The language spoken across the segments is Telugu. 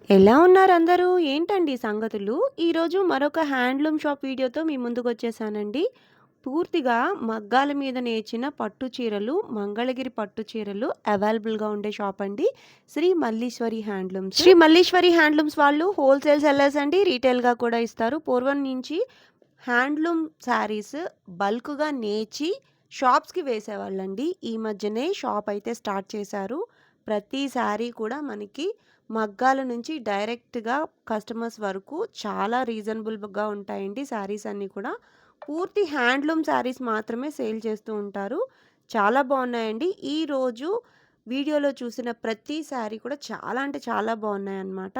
ఎలా ఉన్నారు అందరూ? ఏంటండి సంగతులు? ఈరోజు మరొక హ్యాండ్లూమ్ షాప్ వీడియోతో మీ ముందుకొచ్చేసానండి. పూర్తిగా మగ్గాల మీద నేర్చిన పట్టు చీరలు, మంగళగిరి పట్టు చీరలు అవైలబుల్‌గా ఉండే షాప్ అండి. శ్రీ మల్లీశ్వరి హ్యాండ్లూమ్స్. శ్రీ మల్లీశ్వరి హ్యాండ్లూమ్స్ వాళ్ళు హోల్‌సేల్ సెల్లర్స్ అండి. రీటైల్‌గా కూడా ఇస్తారు. పూర్వం నుంచి హ్యాండ్లూమ్ శారీస్ బల్క్‌గా నేచి షాప్స్‌కి వేసేవాళ్ళండి. ఈ మధ్యనే షాప్ అయితే స్టార్ట్ చేశారు. ప్రతి శారీ కూడా మనకి మగ్గాల నుంచి డైరెక్ట్‌గా కస్టమర్స్ వరకు చాలా రీజనబుల్‌గా ఉంటాయండి శారీస్ అన్నీ కూడా. పూర్తి హ్యాండ్లూమ్ శారీస్ మాత్రమే సేల్ చేస్తూ ఉంటారు. చాలా బావున్నాయండి. ఈరోజు వీడియోలో చూసిన ప్రతి శారీ కూడా చాలా అంటే చాలా బావున్నాయన్నమాట.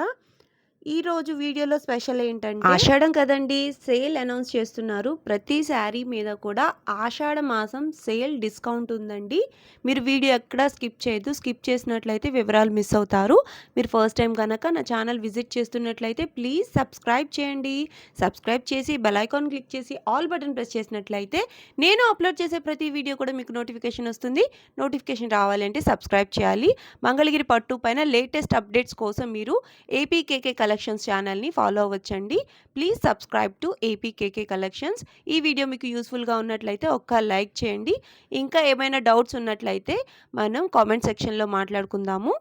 ఈరోజు వీడియోలో స్పెషల్ ఏంటంటే ఆషాఢం కదండీ! సేల్ అనౌన్స్ చేస్తున్నారు. ప్రతి శారీ మీద కూడా ఆషాఢ మాసం సేల్ డిస్కౌంట్ ఉందండి. మీరు వీడియో ఎక్కడా స్కిప్ చేయొద్దు. స్కిప్ చేసినట్లయితే వివరాలు మిస్ అవుతారు. మీరు ఫస్ట్ టైం గనక నా ఛానల్ విజిట్ చేస్తున్నట్లయితే ప్లీజ్ సబ్స్క్రైబ్ చేయండి. సబ్స్క్రైబ్ చేసి బెల్ ఐకాన్ క్లిక్ చేసి ఆల్ బటన్ ప్రెస్ చేసినట్లయితే నేను అప్లోడ్ చేసే ప్రతి వీడియో కూడా మీకు నోటిఫికేషన్ వస్తుంది. నోటిఫికేషన్ రావాలంటే సబ్స్క్రైబ్ చేయాలి. మంగళగిరి పట్టు పైన లేటెస్ట్ అప్డేట్స్ కోసం మీరు ఏపీకేకే కలెక్షన్స్ ఛానల్‌ని ఫాలో అవ్వచ్చండి. Please subscribe to APKK collections. ఈ వీడియో మీకు యూజ్‌ఫుల్‌గా ఉన్నట్లయితే ఒక్క లైక్ చేయండి. ఇంకా ఏమైనా డౌట్స్ ఉన్నట్లయితే మనం కామెంట్ సెక్షన్‌లో మాట్లాడుకుందాము.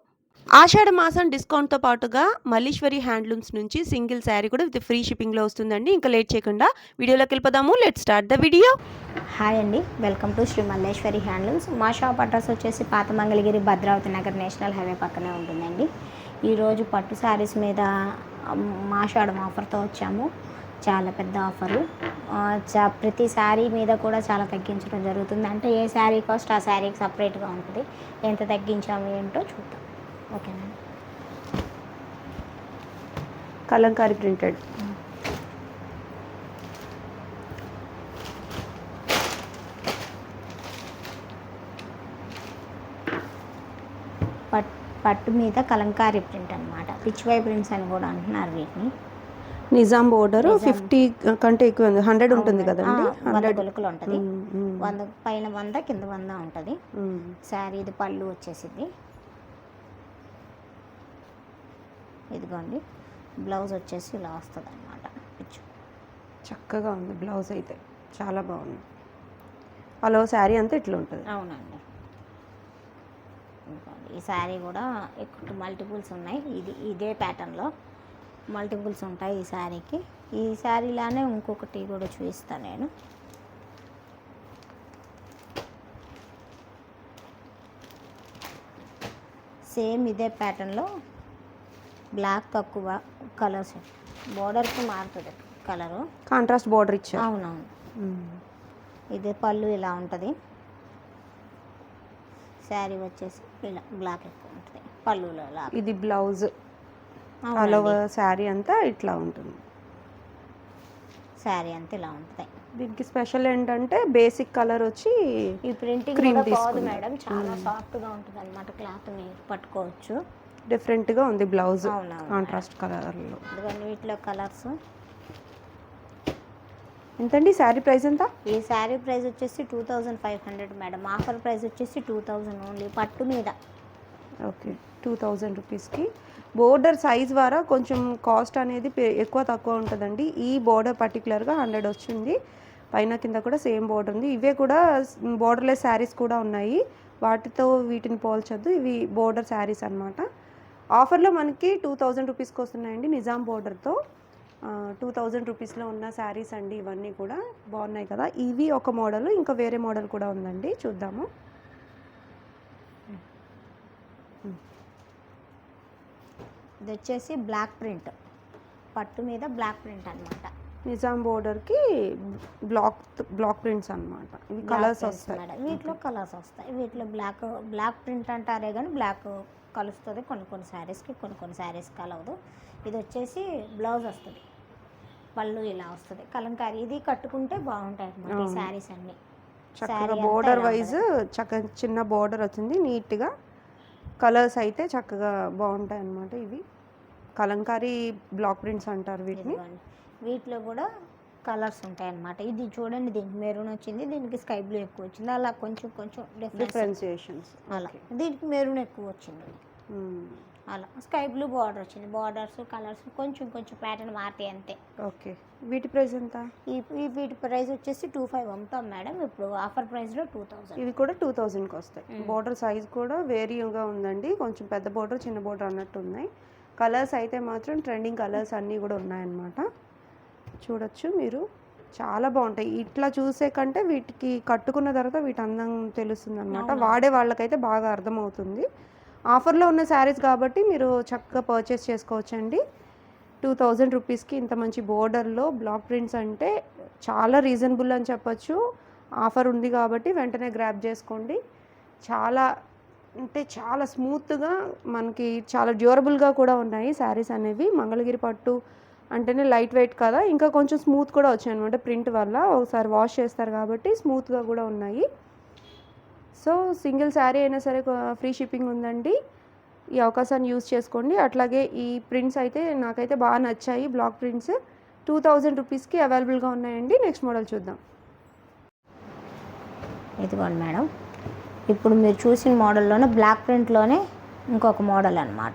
ఆషాఢ మాసం డిస్కౌంట్‌తో పాటుగా మల్లీశ్వరి హ్యాండ్లూమ్స్ నుంచి సింగిల్ శారీ కూడా విత్ ఫ్రీ షిప్పింగ్‌లో వస్తుందండి. ఇంకా లేట్ చేయకుండా వీడియోలోకెళ్ళిపోదాము. Let's start the video. Hi అండి, welcome to Sri Malleswari handlooms. మా షాప్ అడ్రస్ వచ్చేసి పాత మంగళగిరి భద్రావతి నగర్ నేషనల్ హైవే పక్కనే ఉంటుందండి. ఈరోజు పట్టు శారీస్ మీద ఆషాఢం ఆఫర్తో వచ్చాము. చాలా పెద్ద ఆఫరు. ప్రతి శారీ మీద కూడా చాలా తగ్గించడం జరుగుతుంది. అంటే ఏ శారీ కాస్ట్ ఆ శారీకి సపరేట్గా ఉంటుంది. ఎంత తగ్గించాము ఏంటో చూద్దాం. ఓకేనా? కలంకారీ ప్రింటెడ్. పట్టు మీద కలంకారీ ప్రింట్ అనమాట. పిచ్ వై ప్రింట్స్ అని కూడా అంటున్నారు వీటిని. నిజాం బోర్డర్ 50 కంటే ఎక్కువ 100 ఉంటుంది కదండి. 100 కొలుకులు ఉంటుంది. 100 పైన 100 కింద 100 ఉంటుంది. శారీ ఇది పళ్ళు వచ్చేసింది. ఇదిగోండి, బ్లౌజ్ వచ్చేసి ఇలా వస్తుంది అనమాట. చక్కగా ఉంది బ్లౌజ్ అయితే, చాలా బాగుంది. అలా శారీ అంతా ఇట్లా ఉంటుంది. అవునండి. ఈ శారీ కూడా ఎక్కువ మల్టిపుల్స్ ఉన్నాయి. ఇదే ప్యాటర్న్లో మల్టిపుల్స్ ఉంటాయి ఈ శారీకి. ఈ శారీలానే ఇంకొకటి కూడా చూపిస్తాను నేను. సేమ్ ఇదే ప్యాటర్న్లో బ్లాక్ తక్కువ కలర్స్, బోర్డర్కి మారుతుంది కలరు, కాంట్రాస్ట్ బోర్డర్ ఇచ్చారు. అవునవును. ఇదే పళ్ళు ఇలా ఉంటుంది. శారీ వచ్చేసి ఇలా బ్లాక్ ఎక్కువ ఉంటుంది. పళ్ళులో ఇది బ్లౌజ్. ఆల్ ఓవర్ శారీ అంతా ఇట్లా ఉంటుంది. శారీ అంతా ఇలా ఉంటుంది. దీనికి స్పెషల్ ఏంటంటే బేసిక్ కలర్ వచ్చి ఈ ప్రింటింగ్ కూడా బాగుంది మేడం. చాలా సాఫ్ట్గా ఉంటుంది అనమాట. క్లాత్ మీరు పట్టుకోవచ్చు. డిఫరెంట్గా ఉంది బ్లౌజ్, కాంట్రాస్ట్ కలర్లో. ఇదిగోండి, వీటిలో కలర్స్. ఎంతండి శారీ ప్రైస్ ఎంత? ఈ శారీ ప్రైస్ వచ్చేసి 2500 మేడం. ఆఫర్ ప్రైస్ వచ్చేసి 2000 ఓన్లీ పట్టు మీద. ఓకే, 2000 రూపీస్కి. బోర్డర్ సైజ్ ద్వారా కొంచెం కాస్ట్ అనేది ఎక్కువ తక్కువ ఉంటుందండి. ఈ బోర్డర్ పర్టికులర్గా 100 వచ్చింది. పైన కింద కూడా సేమ్ బోర్డర్ ఉంది. ఇవే కూడా బోర్డర్లెస్ శారీస్ కూడా ఉన్నాయి. వాటితో వీటిని పోల్చొద్దు. ఇవి బోర్డర్ శారీస్ అనమాట. ఆఫర్లో మనకి 2000 రూపీస్కి వస్తున్నాయండి. నిజాం బోర్డర్తో 2000 రూపీస్లో ఉన్న శారీస్ అండి. ఇవన్నీ కూడా బాగున్నాయి కదా. ఇవి ఒక మోడల్, ఇంకా వేరే మోడల్ కూడా ఉందండి, చూద్దాము. ఇది వచ్చేసి బ్లాక్ ప్రింట్, పట్టు మీద బ్లాక్ ప్రింట్ అనమాట. నిజాం బోర్డర్కి బ్లాక్ ప్రింట్స్ అనమాట. ఇవి కలర్స్ వస్తాయి. వీటిలో కలర్స్ వస్తాయి. వీటిలో బ్లాక్ ప్రింట్ అంటారే కానీ బ్లాక్ కలుస్తుంది కొన్ని శారీస్కి, కొన్ని శారీస్కి కలవదు. ఇది వచ్చేసి బ్లౌజ్ వస్తుంది, పళ్ళు ఇలా వస్తుంది. కలంకారీ ఇది కట్టుకుంటే బాగుంటాయి అన్నమాట ఈ శారీస్ అన్నీ. చక్కగా బోర్డర్ వైజ్ చక్కగా చిన్న బోర్డర్ వచ్చింది నీట్గా. కలర్స్ అయితే చక్కగా బాగుంటాయి అన్నమాట. ఇవి కలంకారీ బ్లాక్ ప్రింట్స్ అంటారు వీటిని. వీటిలో కూడా కలర్స్ ఉంటాయి అన్నమాట. ఇది చూడండి, దీనికి మెరూన్ వచ్చింది, దీనికి స్కై బ్లూ ఎక్కువ వచ్చింది. అలా కొంచెం డిఫరెన్సియేషన్స్. అలా దీనికి మెరూన్ ఎక్కువ వచ్చింది. అలా స్కై బ్లూ బార్డర్ వచ్చింది. బార్డర్స్ కలర్స్ కొంచెం కొంచెం ప్యాటర్న్ మారుతాయి అంతే. ఓకే. వీటి ప్రైస్ ఎంత? వీటి ప్రైస్ వచ్చేసి 25 అమ్ముతాం మేడం. ఇప్పుడు ఆఫర్ ప్రైస్లో 2000. ఇవి కూడా 2000కి వస్తాయి. బోర్డర్ సైజ్ కూడా వేరీగా ఉందండి, కొంచెం పెద్ద బోర్డర్ చిన్న బోర్డర్ అన్నట్టు ఉన్నాయి. కలర్స్ అయితే మాత్రం ట్రెండింగ్ కలర్స్ అన్నీ కూడా ఉన్నాయన్నమాట. చూడొచ్చు మీరు, చాలా బాగుంటాయి. ఇట్లా చూసే కంటే వీటికి కట్టుకున్న తర్వాత వీటి అందం తెలుస్తుంది అనమాట. వాడే వాళ్ళకైతే బాగా అర్థమవుతుంది. ఆఫర్లో ఉన్న శారీస్ కాబట్టి మీరు చక్కగా పర్చేస్ చేసుకోవచ్చండి. 2000 రూపీస్కి ఇంత మంచి బోర్డర్లో బ్లాక్ ప్రింట్స్ అంటే చాలా రీజనబుల్ అని చెప్పొచ్చు. ఆఫర్ ఉంది కాబట్టి వెంటనే గ్రాబ్ చేసుకోండి. చాలా అంటే చాలా స్మూత్గా, మనకి చాలా డ్యూరబుల్గా కూడా ఉన్నాయి శారీస్ అనేవి. మంగళగిరి పట్టు అంటేనే లైట్ వెయిట్ కదా, ఇంకా కొంచెం స్మూత్ కూడా వచ్చాయి అనమాట ప్రింట్ వల్ల. ఒకసారి వాష్ చేస్తారు కాబట్టి స్మూత్గా కూడా ఉన్నాయి. సో సింగిల్ శారీ అయినా సరే ఫ్రీ షిప్పింగ్ ఉందండి. ఈ అవకాశాన్ని యూజ్ చేసుకోండి. అట్లాగే ఈ ప్రింట్స్ అయితే నాకైతే బాగా నచ్చాయి. బ్లాక్ ప్రింట్స్ 2000 రూపీస్కి అవైలబుల్గా ఉన్నాయండి. నెక్స్ట్ మోడల్ చూద్దాం. ఇదిగోండి మేడం, ఇప్పుడు మీరు చూసిన మోడల్లోనే బ్లాక్ ప్రింట్లోనే ఇంకొక మోడల్ అనమాట.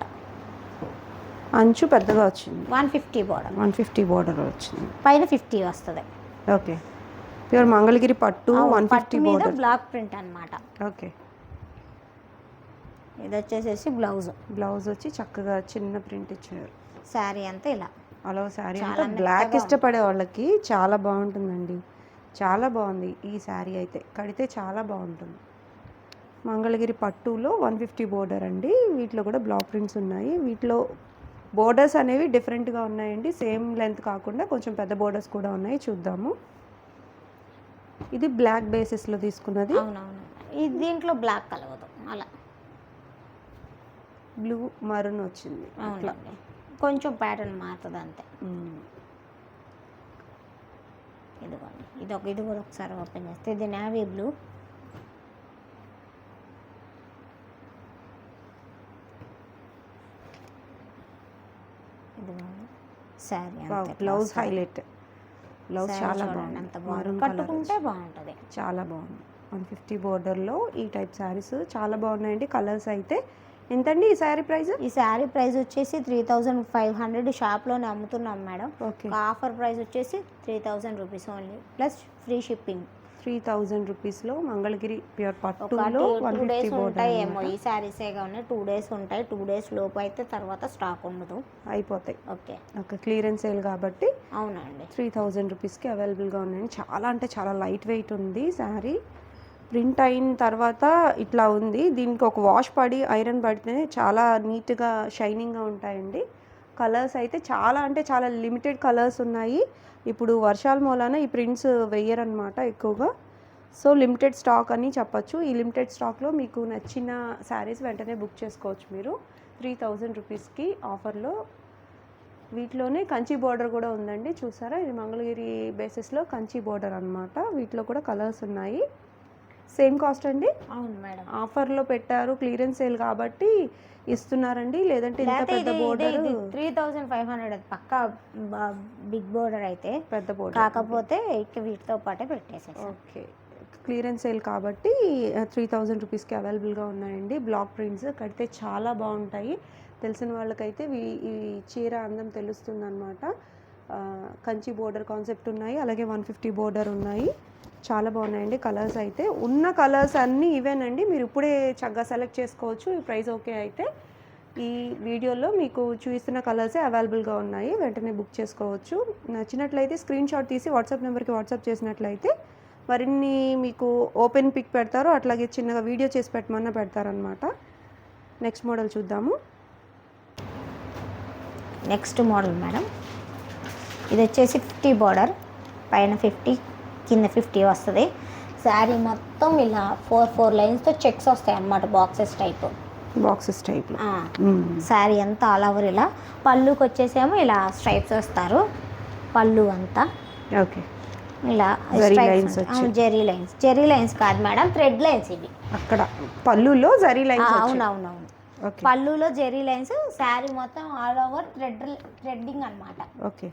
అంచు పెద్దగా వచ్చింది. 150 బార్డర్. 150 బోర్డర్ వచ్చింది. పైన 50 వస్తుంది. ఓకే. ప్యూర్ మంగళగిరి పట్టు 150 బోర్డర్ బ్లాక్ ప్రింట్ అనమాట. ఓకే. ఇది వచ్చేసేసి బ్లౌజ్ వచ్చి చక్కగా చిన్న ప్రింట్ ఇచ్చారు. శారీ అంతా ఇలా అలా శారీ అంతా బ్లాక్ ఇష్టపడే వాళ్ళకి చాలా బాగుంటుందండి. చాలా బాగుంది ఈ శారీ అయితే, కడితే చాలా బాగుంటుంది. మంగళగిరి పట్టులో 150 బోర్డర్ అండి. వీటిలో కూడా బ్లాక్ ప్రింట్స్ ఉన్నాయి. వీటిలో బోర్డర్స్ అనేవి డిఫరెంట్గా ఉన్నాయండి. సేమ్ లెంత్ కాకుండా కొంచెం పెద్ద బోర్డర్స్ కూడా ఉన్నాయి. చూద్దాము. ఇది బ్లాక్ బేసిస్లో తీసుకున్నది. అవునవును, ఇది దీంట్లో బ్లాక్ కలవదు, అలా బ్లూ మరూన్ వచ్చింది. అట్లా కొంచెం ప్యాటర్న్ మారుతుంది అంతే. ఇదిగోండి, ఇది కూడా ఒకసారి ఓపెన్ చేస్తే ఇది నేవీ బ్లూ. ఇదిగోండి శారీ. Blouse highlight. బ్లౌజ్ చాలా బాగుంది. అంత బాగుంది, కట్టుకుంటే బాగుంటుంది. చాలా బాగుంది. 150 బోర్డర్లో ఈ టైప్ శారీస్ చాలా బాగున్నాయండి. కలర్స్ అయితే ఎంతండి ఈ శారీ ప్రైస్? ఈ శారీ ప్రైస్ వచ్చేసి 3500 షాప్లోనే అమ్ముతున్నాం మేడం. ఓకే. ఆఫర్ ప్రైస్ వచ్చేసి 3000 rupees only, plus free shipping. 3000 రూపీస్లో మంగళగిరి ప్యూర్ పట్టులో 2 డేస్ 150 ఉంటాయేమో బోర్డర్. ఈ శారీసే కానీ 2 డేస్ ఉంటాయి. 2 డేస్ లోపు అయితే తర్వాత స్టాక్ ఉండదు, అయిపోతాయి. ఓకే. ఓకే, క్లియరెన్స్ సేల్ కాబట్టి అవునండి. 3000 రూపీస్కి అవైలబుల్గా ఉన్నాయండి. చాలా అంటే చాలా లైట్ వెయిట్ ఉంది శారీ. ప్రింట్ అయిన తర్వాత ఇట్లా ఉంది. దీనికి ఒక వాష్ పడి ఐరన్ పడితేనే చాలా నీట్గా షైనింగ్గా ఉంటాయండి. కలర్స్ అయితే చాలా అంటే చాలా లిమిటెడ్ కలర్స్ ఉన్నాయి. ఇప్పుడు వర్షాల మూలాన ఈ ప్రింట్స్ వేయరనమాట ఎక్కువగా. సో లిమిటెడ్ స్టాక్ అని చెప్పచ్చు. ఈ లిమిటెడ్ స్టాక్లో మీకు నచ్చిన శారీస్ వెంటనే బుక్ చేసుకోవచ్చు మీరు 3000 రూపీస్కి ఆఫర్లో. వీటిలోనే కంచి బోర్డర్ కూడా ఉందండి. చూసారా, ఇది మంగళగిరి బేసిస్లో కంచి బోర్డర్ అనమాట. వీటిలో కూడా కలర్స్ ఉన్నాయి. సేమ్ కాస్ట్ అండి. అవును మేడం, ఆఫర్లో పెట్టారు, క్లియరెన్స్ సేల్ కాబట్టి ఇస్తున్నారండి. లేదంటే ఇంత పెద్ద బోర్డర్ 3500 పక్కా బిగ్ బోర్డర్ అయితే పెద్ద బోర్డర్, కాకపోతే వీటితో పాటే పెట్టేసేసి. ఓకే, క్లియరెన్స్ సేల్ కాబట్టి 3000 రూపీస్కి అవైలబుల్గా ఉన్నాయండి. బ్లాక్ ప్రింట్స్ కడితే చాలా బాగుంటాయి. తెలిసిన వాళ్ళకైతే ఈ చీర అందం తెలుస్తుందన్నమాట. కంచి బోర్డర్ కాన్సెప్ట్ ఉన్నాయి, అలాగే 150 బోర్డర్ ఉన్నాయి. చాలా బాగున్నాయండి. కలర్స్ అయితే ఉన్న కలర్స్ అన్నీ ఇవేనండి. మీరు ఇప్పుడే చక్కగా సెలెక్ట్ చేసుకోవచ్చు. ఈ ప్రైస్ ఓకే అయితే ఈ వీడియోలో మీకు చూపిస్తున్న కలర్సే అవైలబుల్గా ఉన్నాయి. వెంటనే బుక్ చేసుకోవచ్చు. నచ్చినట్లయితే స్క్రీన్ షాట్ తీసి వాట్సాప్ నెంబర్కి వాట్సాప్ చేసినట్లయితే మరిన్ని మీకు ఓపెన్ పిక్ పెడతారు, అట్లాగే చిన్నగా వీడియో చేసి పెట్టమన్నా పెడతారనమాట. నెక్స్ట్ మోడల్ చూద్దాము. నెక్స్ట్ మోడల్ మేడం, ఇది వచ్చేసి 50 బార్డర్, పైన 50 కింద 50 వస్తుంది. శారీ మొత్తం ఇలా 4 లైన్స్తో చెక్స్ వస్తాయి అన్నమాట, బాక్సెస్ టైప్లో. శారీ అంతా ఆల్ ఓవర్ ఇలా. పళ్ళుకి వచ్చేసేమో ఇలా స్ట్రైప్స్ వస్తారు. పళ్ళు అంతా ఓకే, ఇలా జెరీ లైన్స్ కాదు మేడం, థ్రెడ్ లైన్స్ ఇవి. అక్కడ పళ్ళులో జరీ లైన్స్. అవునవునవును, పళ్ళులో జెరీ లైన్స్. శారీ మొత్తం ఆల్ ఓవర్ థ్రెడ్డింగ్ అనమాట. ఓకే,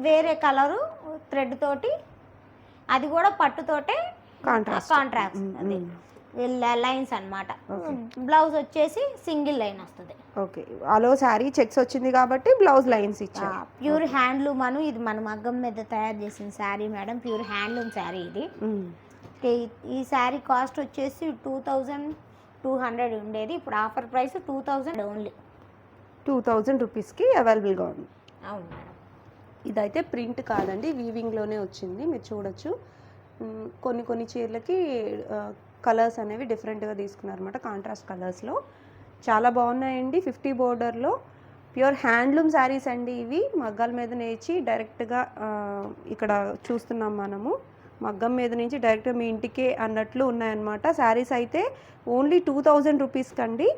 వేరే కలరు థ్రెడ్ తోటి, అది కూడా పట్టుతోటే కాంట్రాస్ట్. అది లైన్స్ అన్నమాట. బ్లౌజ్ వచ్చేసి సింగిల్ లైన్ వస్తుంది. ఓకే, అలో శారీ చెక్స్ వచ్చింది కాబట్టి బ్లౌజ్ లైన్స్ ఇచ్చారు. ప్యూర్ హ్యాండ్లూమ్ అను, ఇది మన మగ్గం మీద తయారు చేసిన sari madam, pure handloom sari ఇది. ఈ శారీ కాస్ట్ వచ్చేసి 2200 ఉండేది, ఇప్పుడు ఆఫర్ ప్రైస్ 2000 ఓన్లీ. 2000 రూపీస్కి అవైలబుల్గా ఉంది. అవును మేడం. ఇదైతే ప్రింట్ కాదండి, వీవింగ్లోనే వచ్చింది, మీరు చూడొచ్చు. కొన్ని కొన్ని చీరలకి కలర్స్ అనేవి డిఫరెంట్గా తీసుకున్నారన్నమాట, కాంట్రాస్ట్ కలర్స్లో. చాలా బాగున్నాయండి. 50 బోర్డర్లో ప్యూర్ హ్యాండ్లూమ్ శారీస్ అండి ఇవి. మగ్గాల మీద నేర్చి డైరెక్ట్గా ఇక్కడ చూస్తున్నాం మనము, మగ్గం మీద నుంచి డైరెక్ట్గా మీ ఇంటికే అన్నట్లు ఉన్నాయన్నమాట. శారీస్ అయితే ఓన్లీ 2000 రూపీస్కి అండి.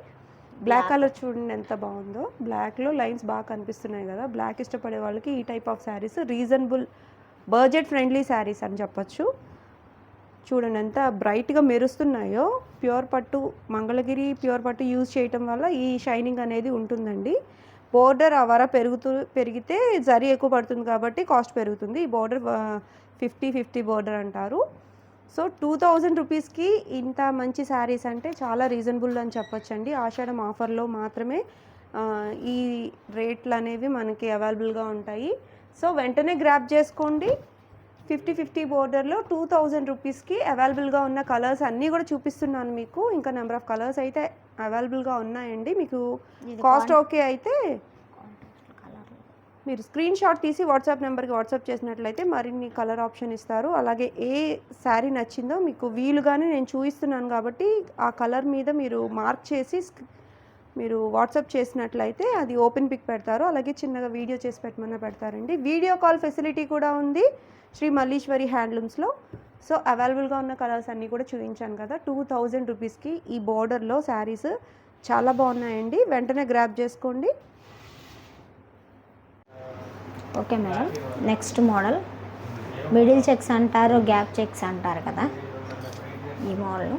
బ్లాక్ కలర్ చూడండి ఎంత బాగుందో, బ్లాక్లో లైన్స్ బాగా కనిపిస్తున్నాయి కదా. బ్లాక్ ఇష్టపడే వాళ్ళకి ఈ type of saris reasonable, budget friendly saris అని చెప్పచ్చు. చూడండి ఎంత బ్రైట్గా మెరుస్తున్నాయో. ప్యూర్ పట్టు, మంగళగిరి ప్యూర్ పట్టు యూజ్ చేయటం వల్ల ఈ షైనింగ్ అనేది ఉంటుందండి. బోర్డర్ ఆ వర పెరిగితే జరీ ఎక్కువ పడుతుంది కాబట్టి కాస్ట్ పెరుగుతుంది. ఈ బోర్డర్ 50 బోర్డర్ అంటారు. సో 2000 రూపీస్కి ఇంత మంచి శారీస్ అంటే చాలా రీజనబుల్ అని చెప్పొచ్చండి. ఆషాఢం ఆఫర్లో మాత్రమే ఈ రేట్లు అనేవి మనకి అవైలబుల్గా ఉంటాయి. సో వెంటనే గ్రాప్ చేసుకోండి. 50 బోర్డర్లో 2000 రూపీస్కి అవైలబుల్గా ఉన్న కలర్స్ అన్నీ కూడా చూపిస్తున్నాను మీకు. ఇంకా నెంబర్ ఆఫ్ కలర్స్ అయితే అవైలబుల్గా ఉన్నాయండి. మీకు కాస్ట్ ఓకే అయితే మీరు స్క్రీన్ షాట్ తీసి వాట్సాప్ నెంబర్కి వాట్సాప్ చేసినట్లయితే మరిన్ని కలర్ ఆప్షన్ ఇస్తారు. అలాగే ఏ శారీ నచ్చిందో మీకు వీలుగానే నేను చూపిస్తున్నాను కాబట్టి ఆ కలర్ మీద మీరు మార్క్ చేసి మీరు వాట్సాప్ చేసినట్లయితే అది ఓపెన్ పిక్ పెడతారు. అలాగే చిన్నగా వీడియో చేసి పెట్టమన్నా పెడతారండి. వీడియో కాల్ ఫెసిలిటీ కూడా ఉంది శ్రీ మల్లీశ్వరి హ్యాండ్లూమ్స్లో. సో అవైలబుల్గా ఉన్న కలర్స్ అన్నీ కూడా చూపించాను కదా. 2000 రూపీస్కి ఈ బోర్డర్లో శారీస్ చాలా బాగున్నాయండి. వెంటనే గ్రాప్ చేసుకోండి. Okay madam, next model middle checks అంటారు, గ్యాప్ చెక్స్ అంటారు కదా. ఈ మోడల్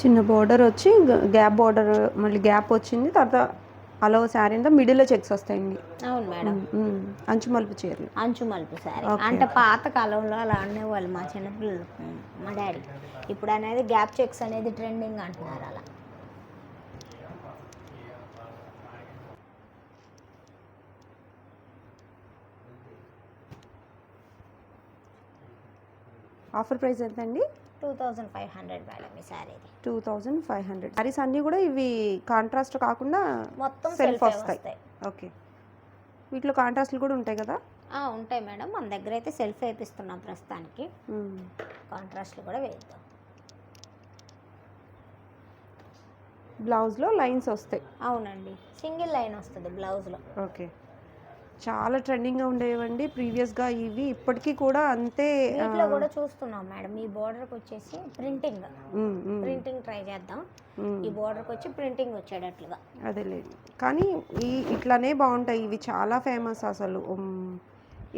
చిన్న బోర్డర్ వచ్చి గ్యాప్ బోర్డర్, మళ్ళీ గ్యాప్ వచ్చింది, తర్వాత అలా శారీ అంతా మిడిల్లో చెక్స్ వస్తాయండి. అవును మేడం. అంచు మలుపు చీరలు, అంచు మలుపు శారీ అంటే పాత కాలంలో అలా అనేవాళ్ళు మా చిన్నపిల్లలు, మా డాడీ. ఇప్పుడు అనేది గ్యాప్ చెక్స్ అనేది ట్రెండింగ్ అంటున్నారు. అలా ఆఫర్ ప్రైస్ ఎంత అండి? 2500 మేడం ఈ శారీ. 2500. శారీస్ అన్నీ కూడా ఇవి కాంట్రాస్ట్ కాకుండా మొత్తం సెల్ఫ్ వస్తాయి. ఓకే, వీటిలో కాంట్రాస్ట్లు కూడా ఉంటాయి కదా? ఉంటాయి మేడం, మన దగ్గర అయితే సెల్ఫ్ వేపిస్తున్నాం ప్రస్తుతానికి. కాంట్రాస్ట్లు కూడా వేద్దాం. బ్లౌజ్లో లైన్స్ వస్తాయి. అవునండి, సింగిల్ లైన్ వస్తుంది బ్లౌజ్లో. ఓకే, చాలా ట్రెండింగ్గా ఉండేవండి ప్రీవియస్గా ఇవి, ఇప్పటికీ కూడా అంతే. వీటిలో కూడా చూస్తున్నాం మేడం. ఈ బోర్డర్కి వచ్చేసి ప్రింటింగ్ ట్రై చేద్దాం. ఈ బోర్డర్కి వచ్చి ప్రింటింగ్ వచ్చేటట్లుగా. అదేలేదు, కానీ ఇట్లానే బాగుంటాయి ఇవి, చాలా ఫేమస్ అసలు.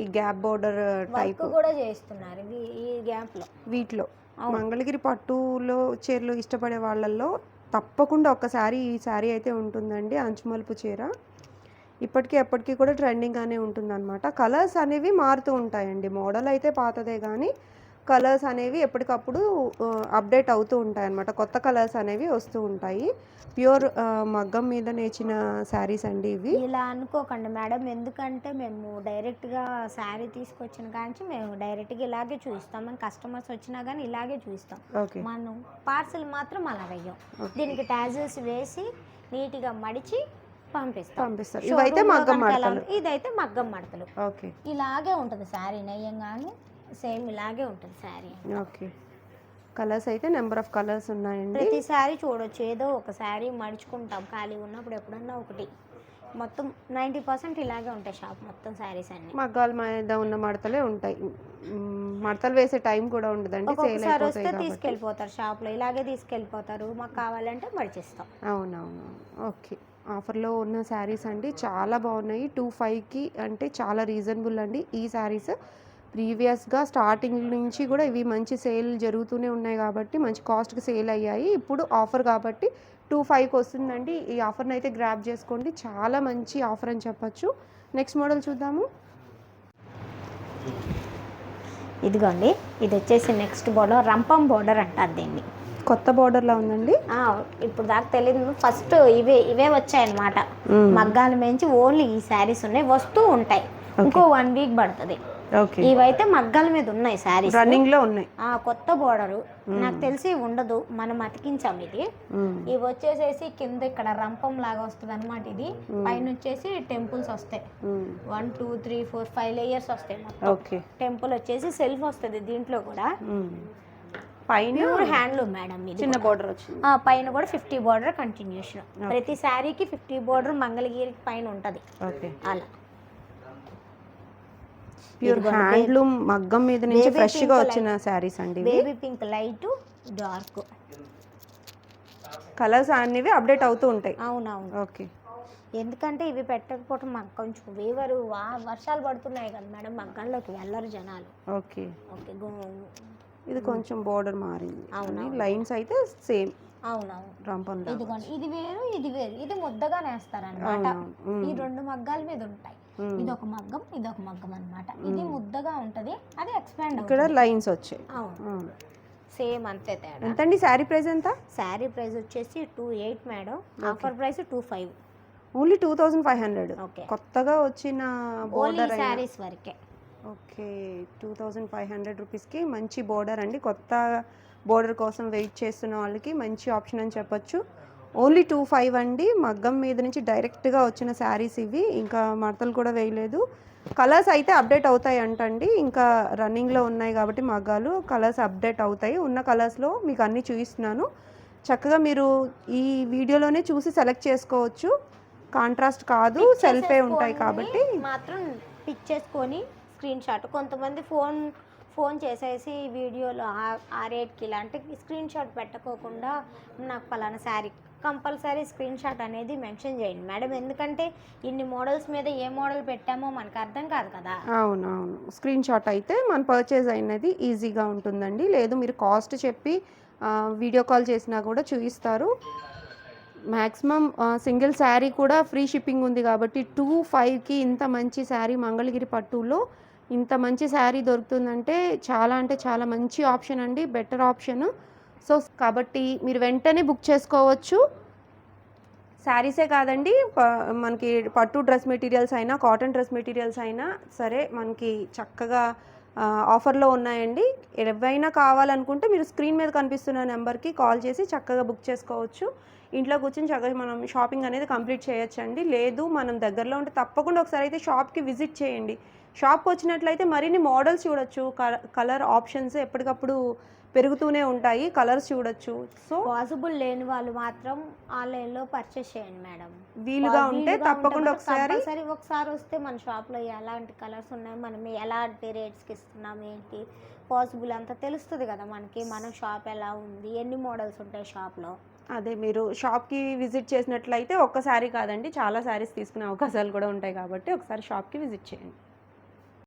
ఈ గ్యాప్ బోర్డర్ టైప్ కూడా చేస్తున్నారు ఈ గ్యాప్లో. వీటిలో మంగళగిరి పట్టులో చీరలు ఇష్టపడే వాళ్ళల్లో తప్పకుండా ఒక్కసారి ఈ శారీ అయితే ఉంటుందండి. అంచుమలుపు చీర ఇప్పటికీ ఎప్పటికీ కూడా ట్రెండింగ్గానే ఉంటుందన్నమాట. కలర్స్ అనేవి మారుతూ ఉంటాయండి. మోడల్ అయితే పాతదే కానీ కలర్స్ అనేవి ఎప్పటికప్పుడు అప్డేట్ అవుతూ ఉంటాయి అన్నమాట. కొత్త కలర్స్ అనేవి వస్తూ ఉంటాయి. ప్యూర్ మగ్గం మీద నేర్చిన శారీస్ అండి ఇవి. ఇలా అనుకోకండి మేడం, ఎందుకంటే మేము డైరెక్ట్గా శారీ తీసుకొచ్చిన కాంచి మేము డైరెక్ట్గా ఇలాగే చూపిస్తాం. మన కస్టమర్స్ వచ్చినా కానీ ఇలాగే చూపిస్తాం. మనం పార్సల్ మాత్రం అలా వేయం. దీనికి ట్యాజెస్ వేసి నీట్గా మడిచి పంపిస్తారు. ఇవైతే మగ్గం మడతలు, ఇదైతే మగ్గం మడతలు. ఓకే, ఇలాగే ఉంటుంది శారీ, నెయ్యంగానే సేమ్ ఇలాగే ఉంటుంది శారీ. ఓకే, కలర్స్ అయితే నెంబర్ ఆఫ్ కలర్స్ ఉన్నాయండి. ప్రతి శారీ చూడొచ్చు. ఏదో ఒక శారీ మడుచుకుంటాం ఖాళీ ఉన్నప్పుడు, ఎప్పుడన్నా ఒకటి. మొత్తం 90% ఇలాగే ఉంటాయి షాప్ మొత్తం శారీస్ అన్ని. మగ్గాల మీద ఉన్న మడతలే ఉంటాయి. మడతలు వేసే టైం కూడా ఉండదండి. ఒకసారి వస్తే తీసుకెళ్ళిపోతారు షాప్లో, ఇలాగే తీసుకెళ్ళిపోతారు. మాకు కావాలంటే మడిచిస్తాం. అవునవును. ఓకే, ఆఫర్లో ఉన్న శారీస్ అండి చాలా బాగున్నాయి. 2500కి అంటే చాలా రీజనబుల్ అండి ఈ శారీస్. ప్రీవియస్గా స్టార్టింగ్ నుంచి కూడా ఇవి మంచి సేల్ జరుగుతూనే ఉన్నాయి కాబట్టి మంచి కాస్ట్కి సేల్ అయ్యాయి. ఇప్పుడు ఆఫర్ కాబట్టి 2500కి వస్తుందండి. ఈ ఆఫర్ని అయితే గ్రాప్ చేసుకోండి, చాలా మంచి ఆఫర్ అని చెప్పచ్చు. నెక్స్ట్ మోడల్ చూద్దాము. ఇదిగోండి, ఇది వచ్చేసి నెక్స్ట్ బోర్డర్ రంపం బోర్డర్ అంటారు దీన్ని. కొత్త బోర్డర్లా ఉందండి. ఇప్పుడు దాకా తెలియదు, ఫస్ట్ ఇవే వచ్చాయన్నమాట. మగ్గాల మించి ఓన్లీ ఈ శారీస్ ఉన్నాయి, వస్తూ ఉంటాయి. ఇంకో 1 వీక్ పడుతుంది. ఇవైతే మగ్గాల మీద ఉన్నాయి శారీస్, రన్నింగ్ లో ఉన్నాయి. కొత్త బోర్డరు నాకు తెలిసి ఉండదు, మనం అతికించాం ఇది. ఇవి వచ్చేసేసి కింద ఇక్కడ రంపం లాగా వస్తుంది అనమాట. ఇది పైన వచ్చేసి టెంపుల్స్ వస్తాయి. 1 2 3 4 5 లేయర్స్ వస్తాయి మొత్తం. టెంపుల్ వచ్చేసి సెల్ఫ్ వస్తుంది దీంట్లో కూడా. పైన హ్యాండ్లూమ్ మేడం, ఇది చిన్న బోర్డర్ వచ్చింది. పైన కూడా 50 బోర్డర్ కంటిన్యూషన్. ప్రతి శారీకి 50 బోర్డర్ మంగళగిరికి పైన ఉంటది. అలా ప్యూర్ హ్యాండ్లూమ్ మగ్గం మీద నుంచి ఫ్రెష్ గా వచ్చిన శారీస్ అండి. Baby pink light, dark colours అన్నివి అప్డేట్ అవుతూ ఉంటాయి. అవునవును. ఓకే. ఎందుకంటే ఇవి పెట్టకపోవటం మాకు కొంచెం వేవరు, వర్షాలు పడుతున్నాయి కదా మేడం, మగ్గంలోకి వెళ్ళరు జనాలు. ఓకే. ఓకే. ఇది కొంచెం బోర్డర్ మారింది. అవును. లైన్స్ అయితే సేమ్. అవునవును. రంపంలో ఇదిగోండి, ఇది వేరు ఇది వేరు. ఇది ముద్దగా నేస్తారనమాట. ఈ 2 మగ్గాల మీద ఉంటాయి. ఇది ఒక మగ్గం, ఇది ఒక మగ్గం అనమాట. ఇది ముద్దగా ఉంటది, అది ఎక్స్పాండ్ ఇక్కడ లైన్స్ వచ్చాయి. అవును, సేమ్ అంతే తేడా. ఎంతండి శారీ ప్రైస్ ఎంత? శారీ ప్రైస్ వచ్చేసి 28 madam, offer price 25. Only 2500. Okay. కొత్తగా వచ్చిన బోర్డర్ శారీస్ వరకే. ఓకే. 2500 రూపీస్కి మంచి బోర్డర్ అండి. కొత్త బోర్డర్ కోసం వెయిట్ చేస్తున్న వాళ్ళకి మంచి ఆప్షన్ అని చెప్పొచ్చు. ఓన్లీ 25 అండి. మగ్గం మీద నుంచి డైరెక్ట్గా వచ్చిన శారీస్ ఇవి. ఇంకా మడతలు కూడా వేయలేదు. కలర్స్ అయితే అప్డేట్ అవుతాయి అంటండి. ఇంకా రన్నింగ్లో ఉన్నాయి కాబట్టి మగ్గాలు కలర్స్ అప్డేట్ అవుతాయి. ఉన్న కలర్స్లో మీకు అన్నీ చూపిస్తున్నాను. చక్కగా మీరు ఈ వీడియోలోనే చూసి సెలెక్ట్ చేసుకోవచ్చు. కాంట్రాస్ట్ కాదు, సెల్ఫే ఉంటాయి కాబట్టి మాత్రం పిక్ చేసుకొని స్క్రీన్ షాట్. కొంతమంది ఫోన్ చేసేసి వీడియోలో ఆ రేట్కి ఇలాంటి స్క్రీన్ షాట్ పెట్టకోకుండా నాకు పలానా శారీ కంపల్సరీ స్క్రీన్ షాట్ అనేది మెన్షన్ చేయండి మేడం. ఎందుకంటే ఇన్ని మోడల్స్ మీద ఏ మోడల్ పెట్టామో మనకు అర్థం కాదు కదా. అవునవును. స్క్రీన్ షాట్ అయితే మన పర్చేజ్ అయినది ఈజీగా ఉంటుందండి. లేదు మీరు కాస్ట్ చెప్పి వీడియో కాల్ చేసినా కూడా చూపిస్తారు. మ్యాక్సిమం సింగిల్ శారీ కూడా ఫ్రీ షిప్పింగ్ ఉంది కాబట్టి 25కి ఇంత మంచి శారీ మంగళగిరి పట్టులో ఇంత మంచి శారీ దొరుకుతుందంటే చాలా మంచి ఆప్షన్ అండి, బెటర్ ఆప్షన్. సో కాబట్టి మీరు వెంటనే బుక్ చేసుకోవచ్చు. శారీసే కాదండి, మనకి పట్టు డ్రెస్ మెటీరియల్స్ అయినా కాటన్ డ్రెస్ మెటీరియల్స్ అయినా సరే మనకి చక్కగా ఆఫర్లో ఉన్నాయండి. ఏవైనా కావాలనుకుంటే మీరు స్క్రీన్ మీద కనిపిస్తున్న నెంబర్కి కాల్ చేసి చక్కగా బుక్ చేసుకోవచ్చు. ఇంట్లో కూర్చొని చక్కగా మనం షాపింగ్ అనేది కంప్లీట్ చేయొచ్చండి. లేదు మనం దగ్గరలో ఉంటే తప్పకుండా ఒకసారి అయితే షాప్కి విజిట్ చేయండి. షాప్కి వచ్చినట్లయితే మరిన్ని మోడల్స్ చూడొచ్చు. కలర్ ఆప్షన్స్ ఎప్పటికప్పుడు పెరుగుతూనే ఉంటాయి, కలర్స్ చూడొచ్చు. సో పాసిబుల్ లేని వాళ్ళు మాత్రం ఆన్లైన్లో పర్చేస్ చేయండి మేడం. వీలుగా ఉంటే తప్పకుండా ఒకసారి వస్తే మన షాప్లో ఎలాంటి కలర్స్ ఉన్నాయి, మనం ఎలాంటి రేట్స్కి ఇస్తున్నాం, ఏంటి పాసిబుల్ అంతా తెలుస్తుంది కదా మనకి. మన షాప్ ఎలా ఉంది, ఎన్ని మోడల్స్ ఉంటాయి షాప్లో. అదే మీరు షాప్కి విజిట్ చేసినట్లయితే ఒక్క శారీ కాదండి, చాలా శారీస్ తీసుకునే అవకాశాలు కూడా ఉంటాయి కాబట్టి ఒకసారి షాప్కి విజిట్ చేయండి.